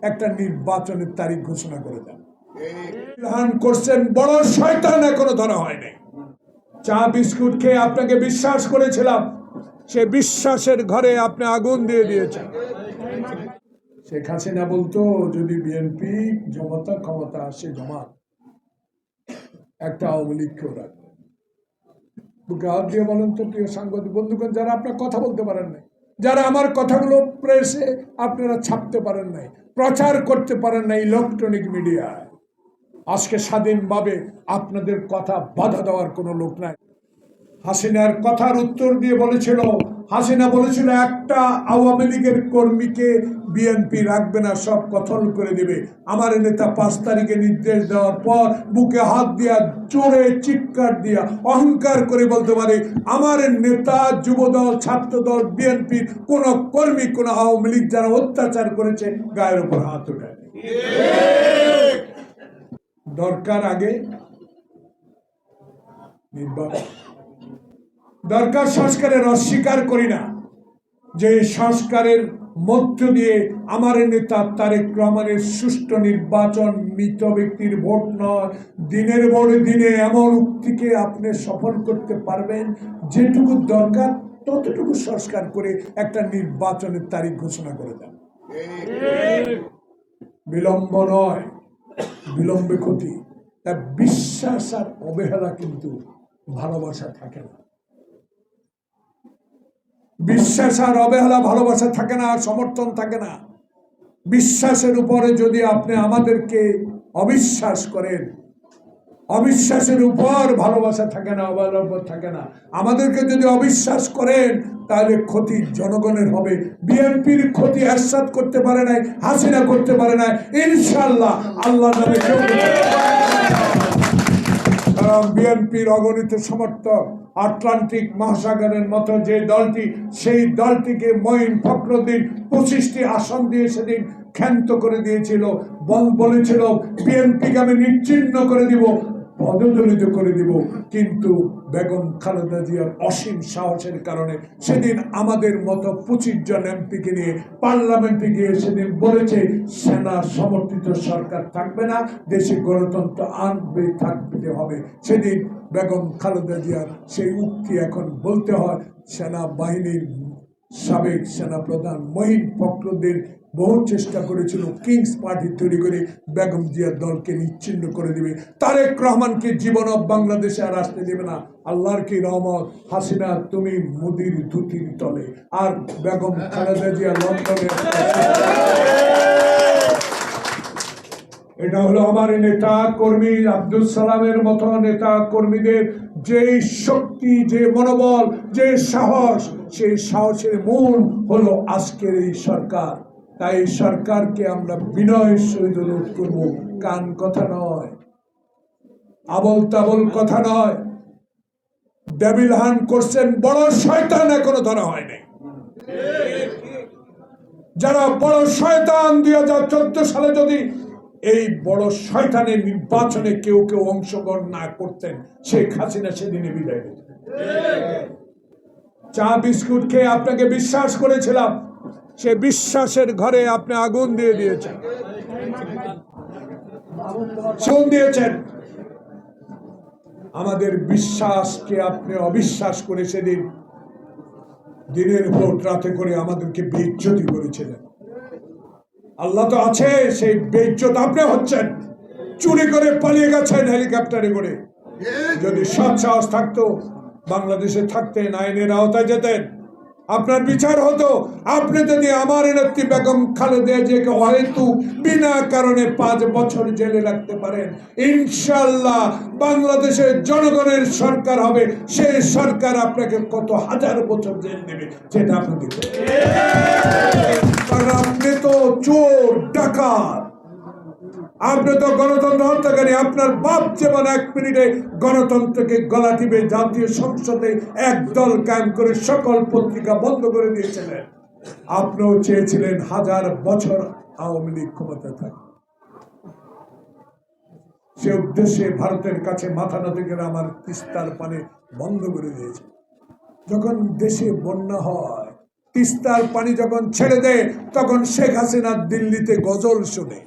একটা নির্বাচনের তারিখ ঘোষণা করে দেন। করছেন বড় শয়তান, এখনো ধরা হয়নি। চা বিস্কুট খেয়ে আপনাকে বিশ্বাস করেছিলাম, সে বিশ্বাসের ঘরে আপনি আগুন দিয়ে দিয়েছেন। শেখ হাসিনা বলতো, যদি বিএনপি ক্ষমতা আসে জমাত, একটা আওয়ামী লীগকেও রাখবে। বুকে হাত দিয়ে বলেন তো প্রিয় সাংবাদিক বন্ধুগণ, যারা আপনার কথা বলতে পারেন নাই, যারা আমার কথাগুলো প্রেসে আপনারা ছাপতে পারেন নাই, প্রচার করতে পারেন নাই ইলেকট্রনিক মিডিয়ায়, আজকে স্বাধীনভাবে আপনাদের কথা বাধা দেওয়ার কোনো লোক নাই। হাসিনার কথার উত্তর দিয়ে বলেছিল, হাসিনা বলেছিল একটা আওয়ামী লীগের কর্মীকে বিএনপি রাখবে না, সব কতল করে দেবে। আমার নেতা 5 তারিখে নির্দেশ দেওয়ার পর বুকে হাত দিয়া জোরে চিৎকার দিয়া অহংকার করে বলতে পারে, আমার নেতা যুবদল ছাত্রদল বিএনপির কোন কর্মী কোন আওয়ামী লীগ যারা অত্যাচার করেছে গায়ের উপর হাত উঠায়। দরকার আগে নির্বাচন, দরকার সংস্কারের। অস্বীকার করি না যে সংস্কারের মধ্য দিয়ে আমার নেতা তারেক রহমানের সুষ্ঠু নির্বাচন, মৃত ব্যক্তির ভোট নয়, দিনের পর দিনে এমন উক্তিকে আপনি সফল করতে পারবেন। যেটুকু দরকার ততটুকু সংস্কার করে একটা নির্বাচনের তারিখ ঘোষণা করে দেন। বিলম্ব নয়, বিলম্বে ক্ষতি। বিশ্বাস আর অবহেলা কিন্তু ভালোবাসা থাকে না। বিশ্বাস আর অবহেলা ভালোবাসা থাকে না, সমর্থন থাকে না। বিশ্বাসের উপরে যদি আপনি আমাদেরকে অবিশ্বাস করেন, অবিশ্বাসের উপর ভালোবাসা থাকে না, অবহেলা থাকে না। আমাদেরকে যদি অবিশ্বাস করেন তাহলে ক্ষতি জনগণের হবে। বিএনপির ক্ষতি এরশাদ করতে পারে নাই, হাসিনা করতে পারে নাই, ইনশাআল্লাহ আল্লাহ নামে কেউ। কারণ বিএনপির অগণিত সমর্থক আটলান্টিক মহাসাগরের মতো যে দলটি, সেই দলটিকে মঈন ফখরুদ্দিন 25টি আসন দিয়ে সেদিন ক্ষান্ত করে দিয়েছিল, বলেছিল বিএনপিকে আমি নিশ্চিহ্ন করে দিব, পদদলিত করে দিব। কিন্তু বেগম খালেদা জিয়ার অসীম সাহসের কারণে সেদিন আমাদের মতো 25 জন এমপিকে নিয়ে পার্লামেন্টে গিয়ে সেদিন বলেছে সেনা সমর্থিত সরকার থাকবে না, দেশে গণতন্ত্র আনবে, থাকতে হবে। সেদিন বেগম খালেদা জিয়ার সেই উক্তি এখন বলতে হয়। সেনাবাহিনীর সাবেক সেনাপ্রধান মঈন ফখরুদ্দিন বহু চেষ্টা করেছিল কিংস পার্টি তৈরি করে বেগম জিয়ার দলকে নিচ্ছিন্ন করে দিবে। তারেক রহমানকে জীবন বাংলাদেশে আর আসতে দেবে না। আল্লাহর কি রহমত, হাসিনা তুমি মোদির ধুতির তলে, আর বেগম খালেদা জিয়া লন্ডনে। এটা হলো আমার নেতা কর্মী আব্দুল সালামের মতো নেতা কর্মীদের যে শক্তি, যে মনোবল, যে সাহস, সেই সাহসের মূল হলো আজকের এই সরকার। তাই সরকারকে আমরা বিনয়ের সহিত অনুরোধ করব, কান কথা নয়, আবল তাবল কথা নয়। ডেভিল হান্ট করছেন বড় শয়তান, এখনো ধরা হয়নি। যারা বড় শয়তান, 2014 সালে যদি এই বড় শয়তানের নির্বাচনে কেউ অংশগ্রহণ না করতেন, শেখ হাসিনা সেদিনে বিদায় নিতেন। চা বিস্কুট খেয়ে আপনাকে বিশ্বাস করেছিলাম, সে বিশ্বাসের ঘরে আপনি আগুন দিয়ে দিয়েছেন, আগুন দিয়েছেন। আমাদের বিশ্বাসকে আপনি অবিশ্বাস করে সেদিন দিনের ভোট রাতে করে আমাদেরকে বেইজ্জতি করেছিলেন। আল্লাহ তো আছে, সেই বেইজ্জত আপনি হচ্ছেন। চুরি করে পালিয়ে গেছেন হেলিকপ্টারে করে। যদি সৎ সাহস থাকতো বাংলাদেশে থাকতেন, আইনের আওতায় যেতেন, আপনার বিচার হতো। আপনি যদি আমার নেত্রী বেগম খালেদা জিয়াকে হয়তো বিনা কারণে 5 বছর জেলে রাখতে পারেন, ইনশাআল্লাহ বাংলাদেশের জনগণের সরকার হবে। সেই সরকার আপনাকে কত হাজার বছর জেল দেবে সেটা আপনি দেখবেন। কারণ আপনি তো চোর, ডাকাত, আপনি তো গণতন্ত্র হত্যাকারী। আপনার বাপ যেমন 1 মিনিটে গণতন্ত্রকে গলা টিপে জাতীয় সংসদে একদল কায়েম করে সকল পত্রিকা বন্ধ করে দিয়েছিলেন, আপনিও চেয়েছিলেন 1000 বছর আওয়ামী লীগ ক্ষমতা থাকে। সে উদ্দেশ্যে ভারতের কাছে মাথা নত করে আমার তিস্তার পানি বন্ধ করে দিয়েছে। যখন দেশে বন্যা হয়, তিস্তার পানি যখন ছেড়ে দেয় তখন শেখ হাসিনা দিল্লিতে গজল শুনে।